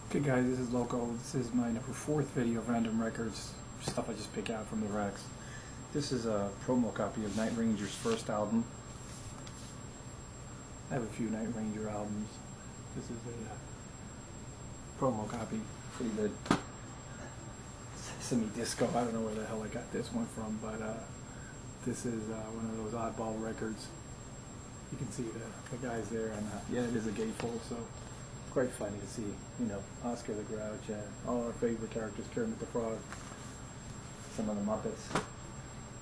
Okay guys, this is Loco. This is my number 4th video of Random Records, stuff I just pick out from the racks. This is a promo copy of Night Ranger's first album. I have a few Night Ranger albums. This is a promo copy, pretty good. Sesame Disco, I don't know where the hell I got this one from, but this is one of those oddball records. You can see the guys there, and yeah, it is a gatefold, so quite funny to see, you know, Oscar the Grouch and all our favorite characters, Kermit the Frog, some of the Muppets.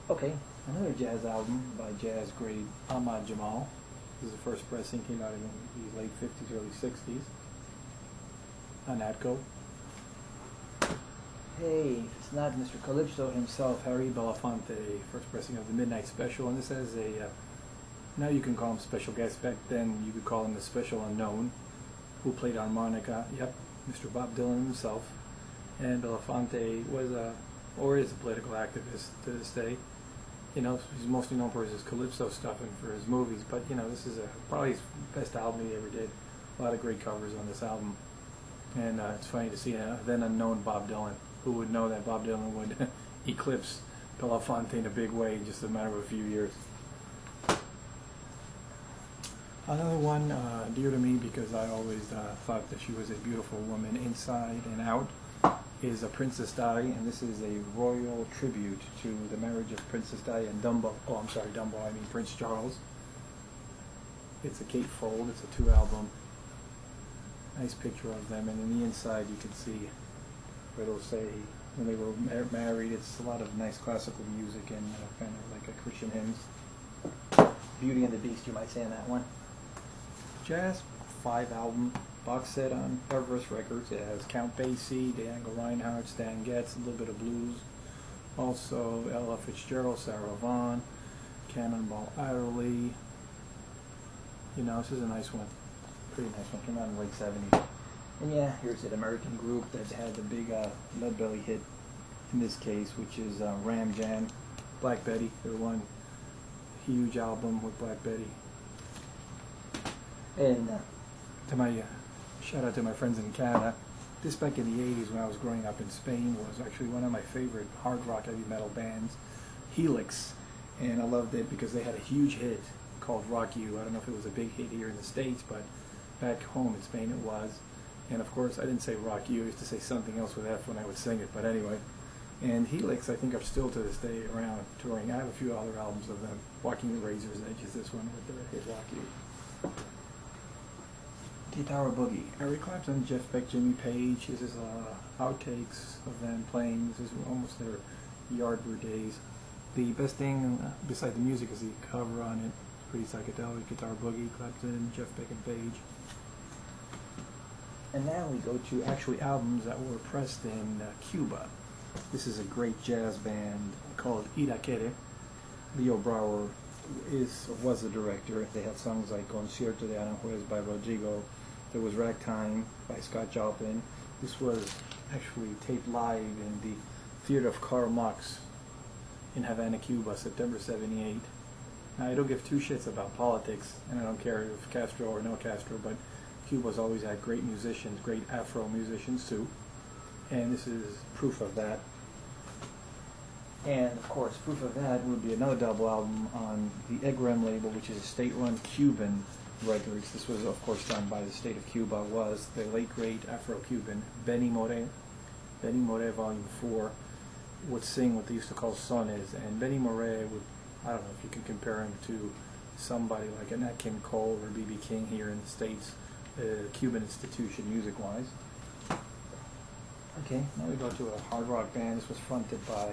Okay, another jazz album by jazz great Ahmad Jamal. This is the first pressing, came out in the late 50s, early 60s on Atco. Hey, it's not Mr. Calypso himself, Harry Belafonte, first pressing of the Midnight Special, and this has a, now you can call him special guest, back then you could call him the Special Unknown, who played harmonica. Yep, Mr. Bob Dylan himself. And Belafonte was or is a political activist to this day. You know, he's mostly known for his Calypso stuff and for his movies, but you know, this is probably his best album he ever did. A lot of great covers on this album. And it's funny to see a then unknown Bob Dylan. Who would know that Bob Dylan would eclipse Belafonte in a big way in just a matter of a few years. Another one dear to me because I always thought that she was a beautiful woman inside and out is a Princess Di, and this is a royal tribute to the marriage of Princess Di and Dumbo. Oh, I'm sorry, Dumbo, I mean Prince Charles. It's a gatefold, it's a 2-album. Nice picture of them, and in the inside you can see where it'll say when they were married. It's a lot of nice classical music and kind of like a Christian hymns. Beauty and the Beast, you might say, in that one. Jazz 5-album box set on Everest Records. It has Count Basie, Django Reinhardt, Stan Getz, a little bit of blues. Also Ella Fitzgerald, Sarah Vaughan, Cannonball Adderley. You know, this is a nice one. Pretty nice one. Came out in the late 70s. And yeah, here's an American group that had the big Lead Belly hit in this case, which is Ram Jam, Black Betty. Their one huge album with Black Betty. And to my shout out to my friends in Canada. This back in the 80s when I was growing up in Spain was actually one of my favorite hard rock heavy metal bands, Helix. And I loved it because they had a huge hit called Rock You. I don't know if it was a big hit here in the States, but back home in Spain it was. And of course I didn't say Rock You, I used to say something else with F when I would sing it, but anyway. And Helix I think are still to this day around touring. I have a few other albums of them. Walking the Razor's Edge is this one with their hit Rock You. Guitar Boogie. Eric Clapton, Jeff Beck, Jimmy Page. This is outtakes of them playing. This is almost their Yardbird days. The best thing beside the music is the cover on it. Pretty psychedelic. Guitar Boogie, Clapton, Jeff Beck and Page. And now we go to actually albums that were pressed in Cuba. This is a great jazz band called Iraquere. Leo Brouwer was the director. They had songs like Concierto de Aranjuez by Rodrigo. There was Ragtime by Scott Joplin. This was actually taped live in the Theater of Karl Marx in Havana, Cuba, September 78. Now, I don't give two shits about politics, and I don't care if Castro or no Castro, but Cuba's always had great musicians, great Afro musicians too, and this is proof of that. And of course, proof of that would be another double album on the EGREM label, which is a state-run Cuban records. This was, of course, done by the state of Cuba. Was the late great Afro-Cuban Benny Moré. Benny Moré, Volume 4, would sing what they used to call sones, and Benny Moré would, I don't know if you can compare him to somebody like a Nat King Cole or B.B. King here in the States. Cuban institution music-wise. Okay, now we go to a hard rock band. This was fronted by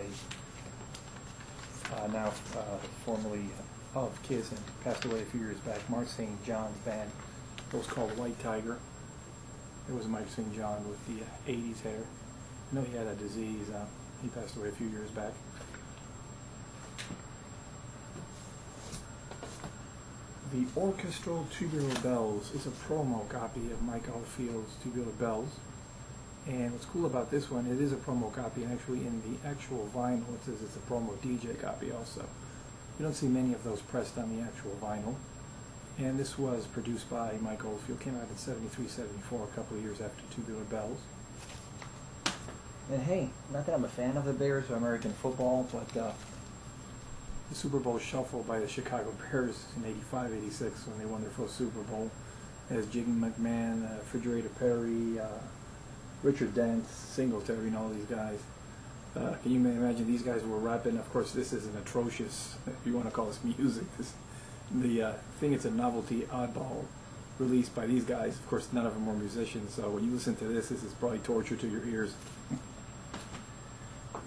now formerly of Kiss and passed away a few years back, Mark St. John's band. It was called White Tiger. It was Mike St. John with the 80s hair. I know he had a disease. He passed away a few years back. The Orchestral Tubular Bells is a promo copy of Mike Oldfield's Tubular Bells. And what's cool about this one, it is a promo copy, and actually in the actual vinyl it says it's a promo DJ copy also. You don't see many of those pressed on the actual vinyl. And this was produced by Mike Oldfield. Came out in '73, '74, a couple of years after Tubular Bells. And hey, not that I'm a fan of the Bears or American football, but the Super Bowl shuffle by the Chicago Bears in '85, '86 when they won their first Super Bowl. It has Jiggy McMahon, Refrigerator Perry, Richard Dent, Singletary, and all these guys. Can you imagine these guys were rapping? Of course, this is an atrocious, if you want to call this music. The thing, it's a novelty oddball released by these guys. Of course, none of them were musicians, so when you listen to this is probably torture to your ears.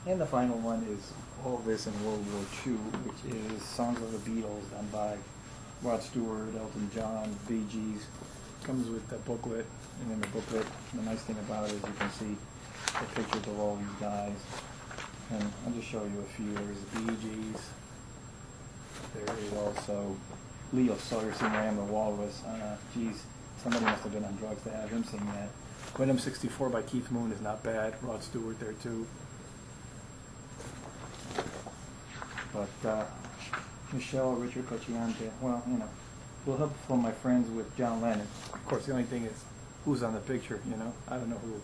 And the final one is All This in World War II, which is Songs of the Beatles done by Rod Stewart, Elton John, Bee Gees. Comes with the booklet, and in the booklet, the nice thing about it is you can see the pictures of all these guys. And I'll just show you a few. There's the Bee Gees. There is also Leo Sawyer singing I Am the Walrus. Geez, somebody must have been on drugs to have him sing that. Wyndham 64 by Keith Moon is not bad. Rod Stewart there too. But Michelle, Richard Cocciante, well, you know, we'll help from my friends with John Lennon. Of course, the only thing is who's on the picture, you know. I don't know who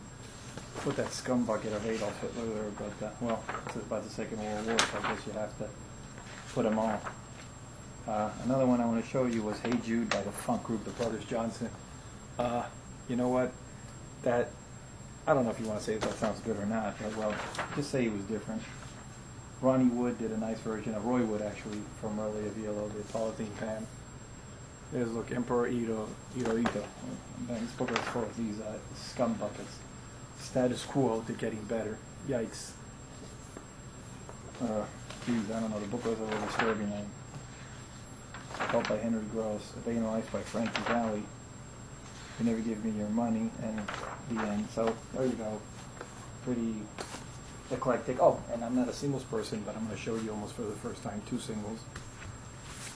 put that scum bucket of Adolf Hitler there, but, well, it's about the Second World War, so I guess you have to put them all. Another one I want to show you was Hey Jude by the funk group, the Brothers Johnson. You know what? That, I don't know if you want to say if that sounds good or not, but, well, just say it was different. Ronnie Wood did a nice version of Roy Wood, actually, from Early of Yellow, the polythene pan. There's, look, Emperor Hirohito. This book is full of these scum buckets. Status quo to getting better. Yikes. Geez, I don't know, the book was a little disturbing. Helped by Henry Gross. A Day in the Life by Frankie Valli. You Never Give Me Your Money, and the end. So, there you go. Pretty eclectic. Oh, and I'm not a singles person, but I'm going to show you almost for the first time two singles.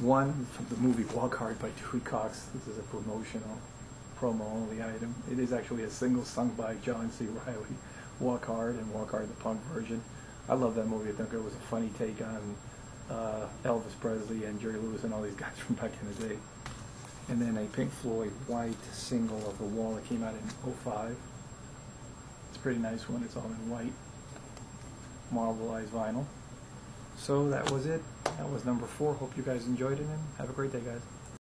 One from the movie Walk Hard by Dewey Cox. This is a promo-only item. It is actually a single sung by John C. Reilly. Walk Hard and Walk Hard, the punk version. I love that movie. I think it was a funny take on Elvis Presley and Jerry Lewis and all these guys from back in the day. And then a Pink Floyd white single of The Wall that came out in '05. It's a pretty nice one. It's all in white, marbleized vinyl. So that was it. That was number 4. Hope you guys enjoyed it, and have a great day, guys.